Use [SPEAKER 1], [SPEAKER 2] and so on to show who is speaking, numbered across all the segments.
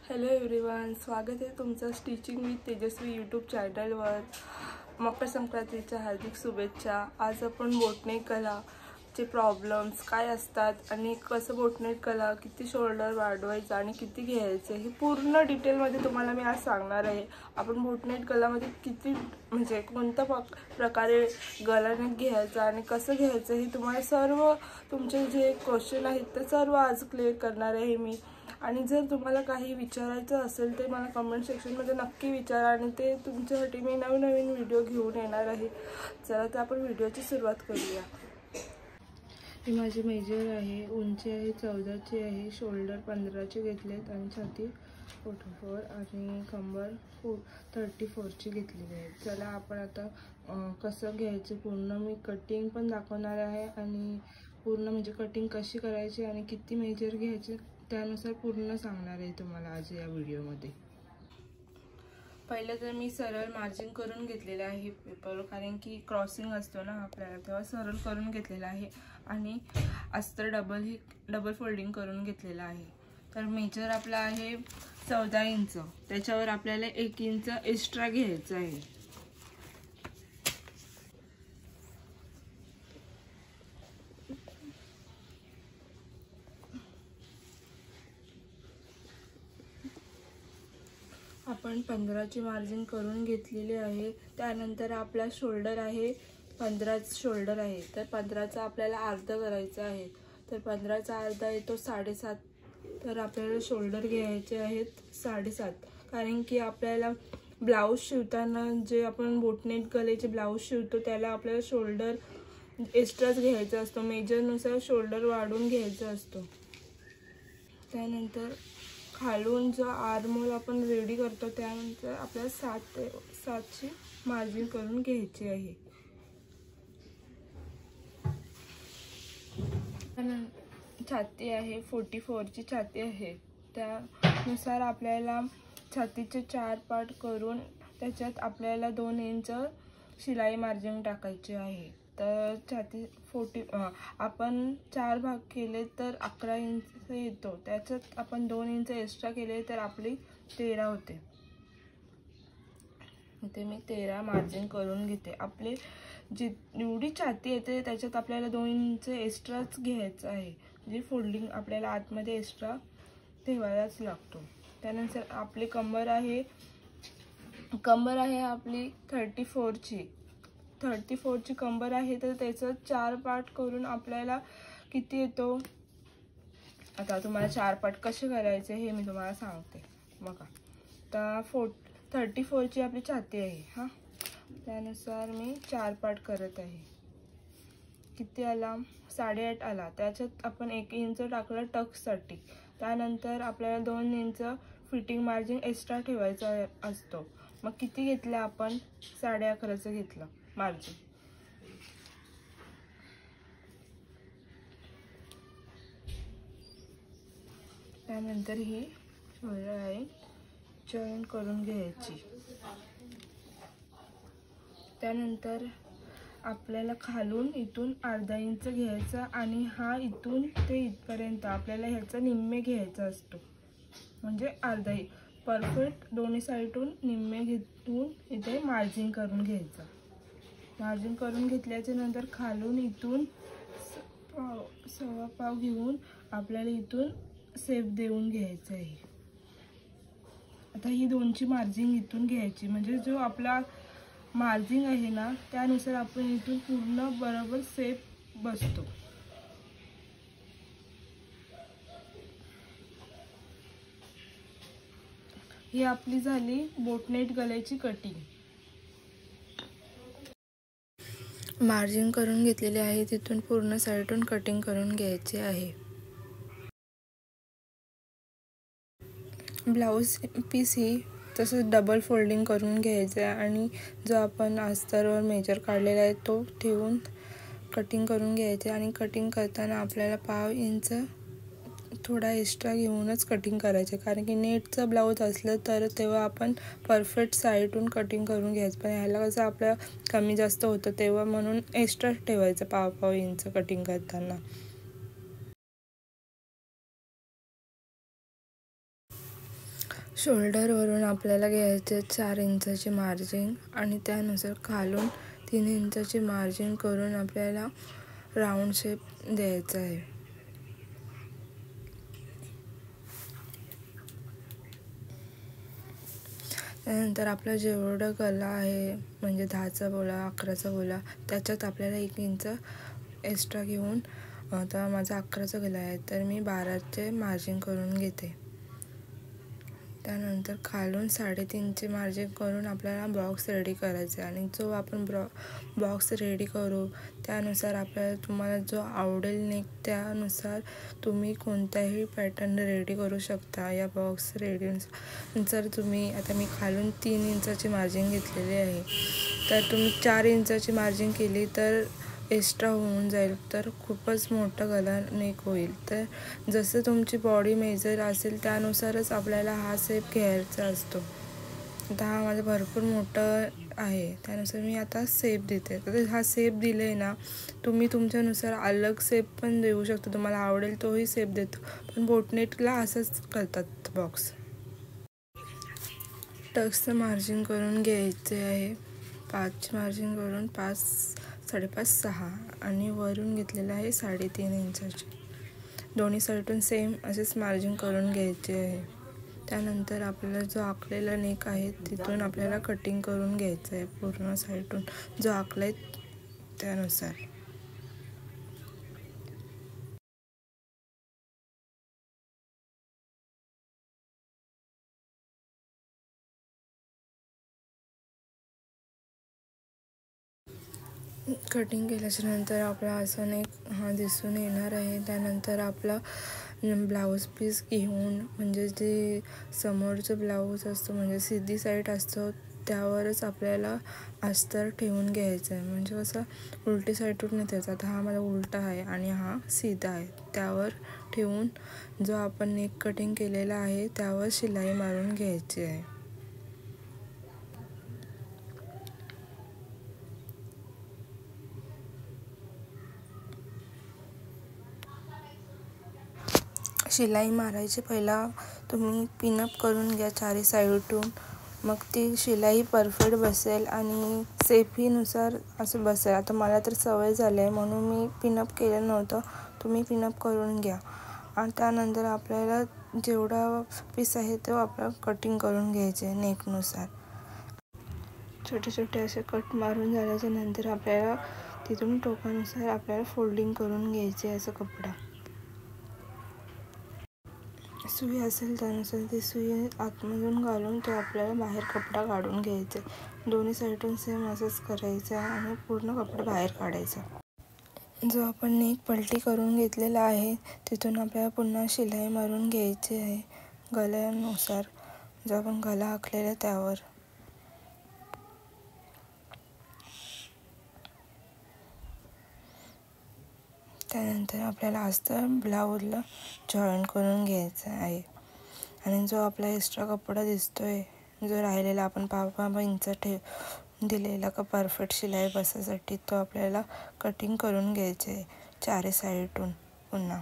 [SPEAKER 1] Hello everyone, स्वागत आहे तुमचं स्टिचिंग विथ तेजस्वी यूट्यूब चॅनलवर। मकर संक्रांतीच्या हार्दिक शुभेच्छा। आज आपण बोटनेक कलाचे प्रॉब्लेम्स काय असतात आणि कसं बोटनेक कला किती शोल्डर वाढवायचं आणि किती घ्यायचं हे पूर्ण डिटेलमध्ये तुम्हाला मी आज सांगणार आहे। आपण बोटनेक कलामध्ये किती म्हणजे कोणत्या प्रकारे गळानेक घ्यायचं आणि कसं घ्यायचं हे तुम्हाला सर्व तुमचे जे क्वेश्चन आहेत ते सर्व आज क्लिअर करणार आहे मी। आणि जर तुम्हाला काही विचारायचं असेल तर मला कमेंट सेक्शनमध्ये नक्की विचारा आणि ते तुमच्यासाठी मी नवीन व्हिडिओ घेऊन येणार आहे। चला तर आपण व्हिडिओची सुरुवात करूया। ही माझी मेजर आहे, उंची आहे 14ची आहे, शोल्डर 15चे घेतलेत आणि छाती 44 आणि कंबर 34ची घेतलेली आहे। चला आपण आता कसं घ्यायचं पूर्ण मी कटिंग पण दाखवणार आहे आणि पूर्ण म्हणजे कटिंग कशी करायची आणि किती मेजर घ्यायचे त्यानुसार पूर्ण सांगणार आहे तुम्हाला आज या व्हिडिओमध्ये। पहिले तर मी सरळ मार्जिन करून घेतलेलं आहे पेपर, कारण की क्रॉसिंग असतो ना आपल्याला, तेव्हा सरळ करून घेतलेला आहे आणि अस्तर डबल फोल्डिंग करून घेतलेला आहे। तर मेजर आपला आहे 14 इंच, त्याच्यावर आपल्याला 1 इंच एक्स्ट्रा घ्यायचं आहे। आपण 15ची मार्जिन करून घेतलेली आहे। त्यानंतर आपला शोल्डर आहे 15 शोल्डर आहे, तर 15चा आपल्याला अर्धा करायचा आहे। तर 15चा अर्धा येतो 7.5, तर आपल्याला शोल्डर घ्यायचे आहेत 7.5, कारण की आपल्याला ब्लाऊज शिवताना जे आपण बोटनेक गळ्याचे ब्लाऊज शिवतो त्याला आपल्याला शोल्डर एक्स्ट्राच घ्यायचा असतो, मेजरनुसार शोल्डर वाढवून घ्यायचा असतो। त्यानंतर खालून जो आर्महोल आपण रेडी करतो त्यानंतर आपल्याला 7ची मार्जिन करून घ्यायची आहे। छाती आहे 44ची छाती आहे, त्यानुसार आपल्याला छातीचे 4 पार्ट करून त्याच्यात आपल्याला 2 इंच शिलाई मार्जिन टाकायची आहे। तर छाती आपण 4 भाग केले तर 11 इंच येतो, त्याच्यात आपण 2 इंच एक्स्ट्रा केले तर आपली 13 होते। इथे मी 13 मार्जिन करून घेते। आपले जेवढी छाती येते त्याच्यात आपल्याला 2 इंच एक्स्ट्राच घ्यायचं आहे, म्हणजे फोल्डिंग आपल्याला आतमध्ये एक्स्ट्रा ठेवायलाच लागतो। त्यानंतर आपली कंबर आहे आपली 34ची कंबर आहे, तर त्याचं 4 पार्ट करून आपल्याला किती येतो, आता तुम्हाला 4 पार्ट कसे करायचे हे मी तुम्हाला सांगते बघा। तर 34ची आपली छाती आहे हां, त्यानुसार मी 4 पार्ट करत आहे। किती आला 8.5 आला, त्याच्यात आपण 1 इंच टाकलं टक्ससाठी। त्यानंतर आपल्याला 2 इंच फिटिंग मार्जिन एक्स्ट्रा ठेवायचा असतो। मग किती घेतलं आपण 11.5चं घेतलं मार्जिन। त्यानंतर ही शोल्डर आहे जॉईन करून घ्यायची। त्यानंतर आपल्याला खालून इथून अर्धा इंच घ्यायचा आणि हा इथून ते इथपर्यंत आपल्याला ह्याचा निम्मे घ्यायचा असतो, म्हणजे अर्धा परफेक्ट दोन्ही साईडून निम्मे घेऊन इथे मार्जिन करून घ्यायचं। मार्जिन करून घेतल्याच्या नंतर खालून इथून 1.25 पाव घेऊन आपल्याला इथून सेफ देऊन घ्यायचं आहे। आता ही 2ची मार्जिन इथून घ्यायची, म्हणजे जो आपला मार्जिन आहे ना त्यानुसार आपण इथून पूर्ण बरोबर सेफ बसतो। ही आपली झाली बोटनेक गळ्याची कटिंग। मार्जिन करून घेतलेले आहे, तिथून पूर्ण साईडून कटिंग करून घ्यायचे आहे। ब्लाऊज पीस ही तसंच डबल फोल्डिंग करून घ्यायचं आहे आणि जो आपण अस्तरवर मेजर काढलेला आहे तो ठेवून कटिंग करून घ्यायचे। आणि कटिंग करताना आपल्याला 1/2 इंच थोडा एक्स्ट्रा घेऊनच कटिंग करायचे, कारण की नेटचं ब्लाऊज असलं तर तेव्हा आपण परफेक्ट साईडून कटिंग करून घ्यायचं, पण ह्याला कसं आपलं कमी जास्त होतं तेव्हा म्हणून एक्स्ट्रा ठेवायचं 1/2 इंच कटिंग करताना। शोल्डरवरून आपल्याला घ्यायचे 4 इंचाची मार्जिन आणि त्यानुसार खालून 3 इंचाची मार्जिन करून आपल्याला राऊंड शेप द्यायचा आहे. त्यानंतर आपला जेवढं गला आहे म्हणजे 10चा बोला 11चा बोला त्याच्यात आपल्याला 1 इंच एक्स्ट्रा घेऊन, आता माझा 11चा गला आहे तर मी 12चे मार्जिन करून घेते. त्यानंतर खालून 3.5चे मार्जिन करून आपल्याला बॉक्स रेडी करायचा आहे. आणि जो आपण बॉक्स रेडी करू त्यानुसार आपल्याला तुम्हाला जो आवडेल नेक त्यानुसार तुम्ही कोणताही पॅटर्न रेडी करू शकता. या बॉक्स रेडीनुसार तुम्ही, आता मी खालून 3 इंचाची मार्जिन घेतलेली आहे, तर तुम्ही 4 इंचाची मार्जिन केली तर एक्स्ट्रा होऊन जाईल, तर खूपच मोठा गला नेक होईल. तर जसं तुमची बॉडी मेजर असेल त्यानुसारच आपल्याला हा शेप घ्यायचा असतो. आता हा माझा भरपूर मोठा आहे त्यानुसार मी आता शेप देते. तर हा शेप दिले ना, तुम्ही तुमच्यानुसार अलग शेप पण देऊ शकता, तुम्हाला आवडेल तोही शेप देतो. पण बोटनेकला असंच करतात बॉक्स. टक्सचं मार्जिन करून घ्यायचे आहे. 5 मार्जिन करून 5, 5.5, 6 आणि वरून घेतलेलं आहे 3.5 इंचाचे. दोन्ही साईडून सेम असेच मार्जिन करून घ्यायचे आहे. त्यानंतर आपल्याला जो आखलेला नेक आहे तिथून आपल्याला कटिंग करून घ्यायचं आहे पूर्ण साईडून जो आखला आहे त्यानुसार. कटिंग केल्याच्या नंतर आपला असा नेक हा दिसून येणार आहे. त्यानंतर आपला ब्लाऊज पीस घेऊन, म्हणजे जे समोरचं ब्लाऊज असतो म्हणजे सीधी साईड असतो त्यावरच आपल्याला अस्तर ठेवून घ्यायचं आहे. म्हणजे कसं उलटी साईडून नाही द्यायचा. आता हा माझा उलटा आहे आणि हा सीधा आहे, त्यावर ठेवून जो आपण नेक कटिंग केलेला आहे त्यावर शिलाई मारून घ्यायची आहे. शिलाई मारायची पहिला तुम्ही पिनअप करून घ्या 4 साईडून, मग ती शिलाई परफेक्ट बसेल आणि सेफीनुसार असं बसेल. आता मला तर सवय झाली आहे म्हणून मी पिनअप केलं नव्हतं, तुम्ही पिनअप करून घ्या. आणि त्यानंतर आपल्याला जेवढा पीस आहे तो आपल्याला कटिंग करून घ्यायचे नेकनुसार. छोटे छोटे असे कट मारून झाल्याच्या नंतर आपल्याला तिथून टोकानुसार आपल्याला फोल्डिंग करून घ्यायचे असं कपडा. सुई असेल त्यानुसार ती सुई आतमधून घालून तो आपल्याला बाहेर कपडा काढून घ्यायचा. दोन्ही साईडून सेम असंच करायचं आणि पूर्ण कपडा बाहेर काढायचा. जो आपण नेक पलटी करून घेतलेला आहे तिथून आपल्याला पुन्हा शिलाई मारून घ्यायची आहे गल्यानुसार, जो आपण गला आखलेला त्यावर. त्यानंतर आपल्याला अस्तर ब्लाऊजला जॉईन करून घ्यायचं आहे. आणि जो आपला एक्स्ट्रा कपडा दिसतोय जो राहिलेला आपण 5 इंच दिलेला का परफेक्ट शिलाई बसायसाठी, तो आपल्याला कटिंग करून घ्यायचे आहे 4 साईडून. पुन्हा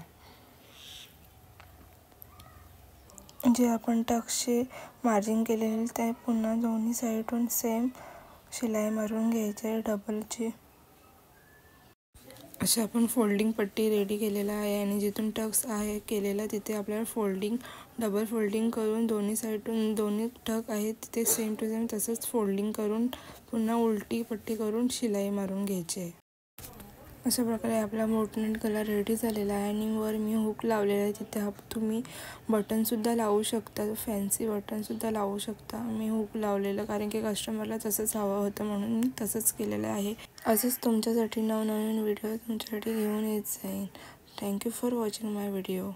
[SPEAKER 1] जे आपण टक्सचे मार्जिन केलेले ते पुन्हा दोन्ही साईडून सेम शिलाई मारून घ्यायचे आहे डबलची. अशी आपण फोल्डिंग पट्टी रेडी केलेला आहे आणि जिथून टक्स आहे केलेला तिथे आपल्याला डबल फोल्डिंग करून दोन्ही साईडून दोन्ही टक आहे तिथे सेम टू सेम तसंच फोल्डिंग करून पुन्हा उलटी पट्टी करून शिलाई मारून घ्यायची आहे. अशा प्रकारे आपला बोटनेक गला रेडी झालेला आहे. आणि वर मी हुक लावलेला आहे, तिथे तुम्ही बटनसुद्धा लावू शकता, फॅन्सी बटनसुद्धा लावू शकता. मी हुक लावलेलं कारण की कस्टमरला तसंच हवं होतं म्हणून मी तसंच केलेलं आहे. असंच तुमच्यासाठी नवनवीन व्हिडिओ तुमच्यासाठी घेऊन येत जाईन. Thank you for watching my video.